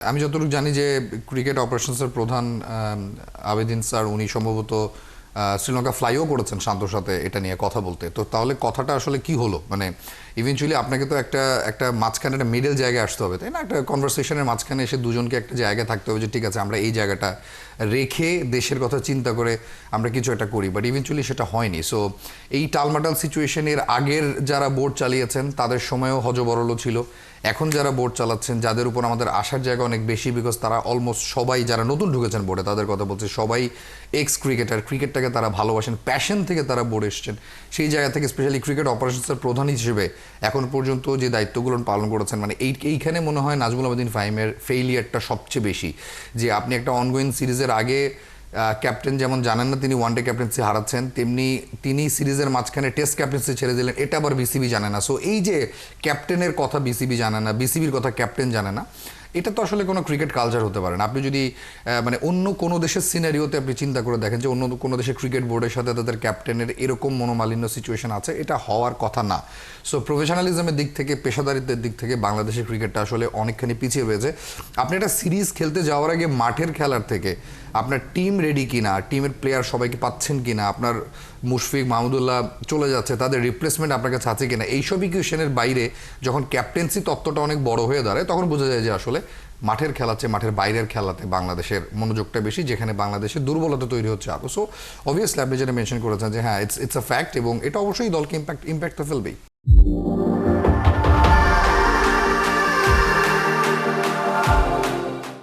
আমি যতটুকু জানি যে ক্রিকেট অপারেশনসের প্রধান আবেদিন স্যার উনি সম্ভবত শ্রীলঙ্কা ফ্লাইও করেছেন শান্তর সাথে এটা নিয়ে কথা বলতে। তো তাহলে কথাটা আসলে কি হলো, মানে ইভেনচুয়ালি আপনাকে তো একটা একটা মাঝখানে একটা মিডল জায়গায় আসতে হবে, তাই না? একটা কনভারসেশনের মাঝখানে এসে দুজনকে একটা জায়গায় থাকতে হবে যে ঠিক আছে আমরা এই জায়গাটা রেখে দেশের কথা চিন্তা করে আমরা কিছু একটা করি, বাট ইভেনচুয়ালি সেটা হয়নি। সো এই টালমাটাল সিচুয়েশনের আগের যারা বোর্ড চালিয়েছেন তাদের সময়ও হযবরল ছিল, এখন যারা বোর্ড চালাচ্ছেন যাদের উপর আমাদের আসার জায়গা অনেক বেশি, বিকজ তারা অলমোস্ট সবাই যারা নতুন ঢুকেছেন বোর্ডে তাদের কথা বলছে, সবাই এক্স ক্রিকেটার, ক্রিকেটটাকে তারা ভালোবাসেন, প্যাশন থেকে তারা বোর্ডে এসছেন। সেই জায়গা থেকে স্পেশালি ক্রিকেট অপারেশনসের প্রধান হিসেবে এখন পর্যন্ত যে দায়িত্বগুলো পালন করেছেন, মানে এইখানে মনে হয় নাজমুল আবেদিন ফাহিমের ফেইলিয়ারটা সবচেয়ে বেশি। যে আপনি একটা অনগোয়িং সিরিজের আগে ক্যাপ্টেন যেমন জানেন না তিনি ওয়ানডে ক্যাপ্টেন্সি হারাচ্ছেন, তেমনি তিনি সিরিজের মাঝখানে টেস্ট ক্যাপ্টেন্সি ছেড়ে দিলেন, এটা আবার বিসিবি জানে না। সো এই যে ক্যাপ্টেনের কথা বিসিবি জানে না, বিসিবির কথা ক্যাপ্টেন জানে না, এটা তো আসলে কোনো ক্রিকেট কালচার হতে পারে না। আপনি যদি মানে অন্য কোনো দেশের সিনারিওতে আপনি চিন্তা করে দেখেন যে অন্য কোনো দেশের ক্রিকেট বোর্ডের সাথে তাদের ক্যাপ্টেনের এরকম মনোমালিন্য সিচুয়েশন আছে, এটা হওয়ার কথা না। সো প্রফেশনালিজমের দিক থেকে, পেশাদারিত্বের দিক থেকে বাংলাদেশের ক্রিকেটটা আসলে অনেকখানি পিছিয়ে রয়েছে। আপনি একটা সিরিজ খেলতে যাওয়ার আগে মাঠের খেলার থেকে আপনার টিম রেডি কিনা, টিমের প্লেয়ার সবাইকে পাচ্ছেন কিনা, আপনার মুশফিক মাহমুদুল্লাহ চলে যাচ্ছে তাদের রিপ্লেসমেন্ট আপনার কাছে আছে কিনা, এইসব ইকুয়েশনের বাইরে যখন ক্যাপ্টেন্সি তত্ত্বটা অনেক বড় হয়ে দাঁড়ায় তখন বোঝা যায় যে আসলে মাঠের খেলার চেয়ে মাঠের বাইরের খেলাতে বাংলাদেশের মনোযোগটা বেশি, যেখানে বাংলাদেশের দুর্বলতা তৈরি হচ্ছে আরও। সো অবভিয়াসলি আপনি যেটা মেনশন করেছেন যে হ্যাঁ ইটস আ ফ্যাক্ট, এবং এটা অবশ্যই দলকে ইম্প্যাক্ট তো ফেলবেই।